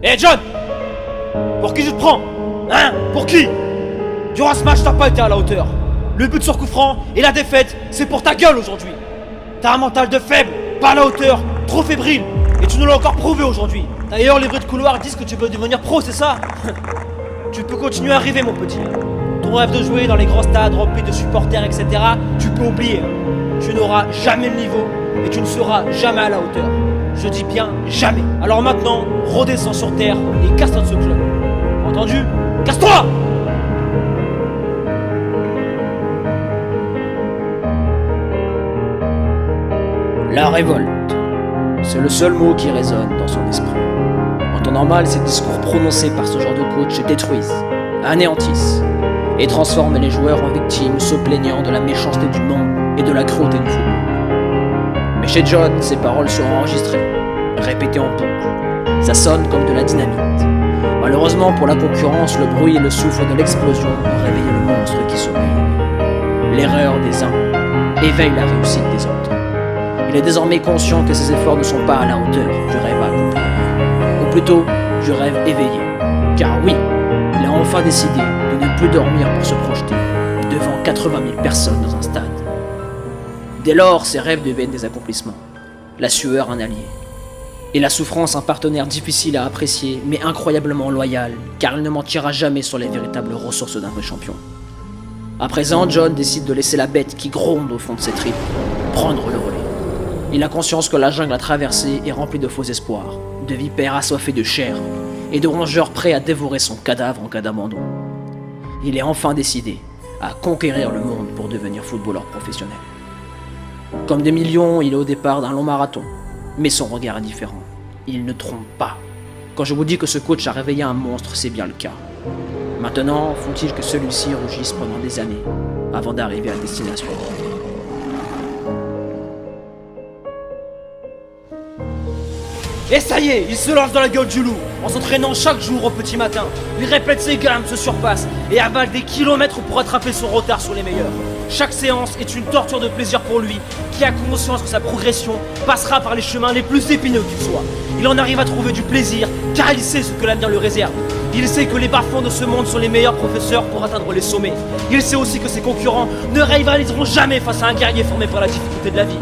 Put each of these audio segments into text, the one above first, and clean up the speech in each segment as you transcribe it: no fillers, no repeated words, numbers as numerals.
Eh John! Pour qui je te prends? Hein? Pour qui? Durant ce match, t'as pas été à la hauteur. Le but sur coup franc et la défaite, c'est pour ta gueule aujourd'hui. T'as un mental de faible, pas à la hauteur, trop fébrile. Et tu nous l'as encore prouvé aujourd'hui. D'ailleurs, les bruits de couloir disent que tu veux devenir pro, c'est ça? Tu peux continuer à rêver, mon petit. Ton rêve de jouer dans les grands stades remplis de supporters, etc., tu peux oublier. Tu n'auras jamais le niveau et tu ne seras jamais à la hauteur. Je dis bien jamais. Alors maintenant, redescends sur terre et casse-toi de ce club. Entendu? Casse-toi! La révolte. C'est le seul mot qui résonne dans son esprit. En temps normal, ces discours prononcés par ce genre de coach détruisent, anéantissent et transforment les joueurs en victimes se plaignant de la méchanceté du monde et de la cruauté du football. Mais chez John, ces paroles seront enregistrées, répétées en boucle. Ça sonne comme de la dynamite. Malheureusement pour la concurrence, le bruit et le souffle de l'explosion ont réveillé le monstre qui sommeille. L'erreur des uns éveille la réussite des autres. Il est désormais conscient que ses efforts ne sont pas à la hauteur du rêve à accomplir. Ou plutôt, du rêve éveillé. Car oui, il a enfin décidé de ne plus dormir pour se projeter devant 80 000 personnes dans un stade. Dès lors, ses rêves deviennent des accomplissements. La sueur un allié. Et la souffrance un partenaire difficile à apprécier, mais incroyablement loyal, car il ne mentira jamais sur les véritables ressources d'un vrai champion. À présent, John décide de laisser la bête qui gronde au fond de ses tripes prendre le relais. Il a conscience que la jungle à traverser est remplie de faux espoirs, de vipères assoiffées de chair et de rongeurs prêts à dévorer son cadavre en cas d'abandon. Il est enfin décidé à conquérir le monde pour devenir footballeur professionnel. Comme des millions, il est au départ d'un long marathon, mais son regard est différent. Il ne trompe pas. Quand je vous dis que ce coach a réveillé un monstre, c'est bien le cas. Maintenant, faut-il que celui-ci rougisse pendant des années avant d'arriver à destination. Et ça y est, il se lance dans la gueule du loup, en s'entraînant chaque jour au petit matin. Il répète ses gammes, se surpasse et avale des kilomètres pour rattraper son retard sur les meilleurs. Chaque séance est une torture de plaisir pour lui, qui a conscience que sa progression passera par les chemins les plus épineux qu'ils soient. Il en arrive à trouver du plaisir, car il sait ce que l'avenir lui réserve. Il sait que les bas-fonds de ce monde sont les meilleurs professeurs pour atteindre les sommets. Il sait aussi que ses concurrents ne rivaliseront jamais face à un guerrier formé par la difficulté de la vie.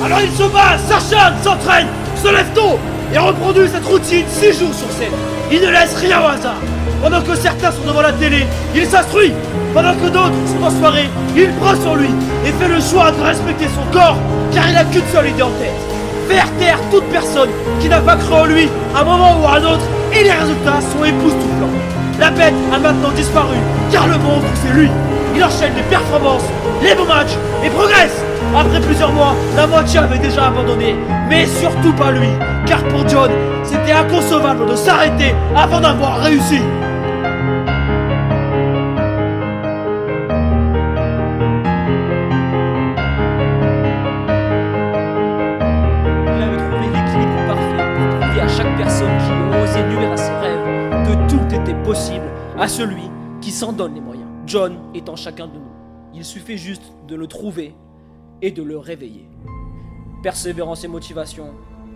Alors il se bat, s'acharne, s'entraîne, se lève tôt et reproduit cette routine 6 jours sur 7. Il ne laisse rien au hasard. Pendant que certains sont devant la télé, il s'instruit. Pendant que d'autres sont en soirée, il prend sur lui et fait le choix de respecter son corps, car il n'a qu'une seule idée en tête: faire taire toute personne qui n'a pas cru en lui à un moment ou à un autre, et les résultats sont époustouflants. La bête a maintenant disparu, car le monstre c'est lui. Il enchaîne les performances, les bons matchs et progresse. Après plusieurs mois, la moitié avait déjà abandonné, mais surtout pas lui, car pour John, c'était inconcevable de s'arrêter avant d'avoir réussi. Il avait trouvé l'équilibre parfait pour prouver à chaque personne qui a osé nuire à ses rêves que tout était possible à celui qui s'en donne les moyens. John est en chacun de nous. Il suffit juste de le trouver et de le réveiller. Persévérance et motivation,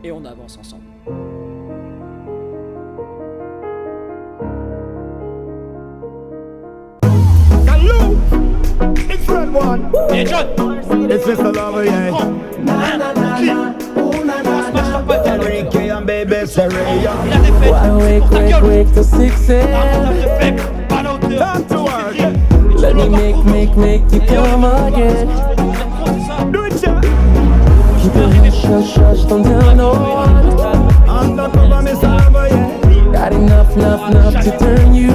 et on avance ensemble. Hello, it's Red One. Hey John! It's Mr. Lover, yeah. Ricky and baby Sereya. Wake to 6 a.m. Time to work. Let me make you come again. Do it, yeah. Keep your head shut, don't tell no one. Undercover, Mr. Lover, yeah. Got enough to turn you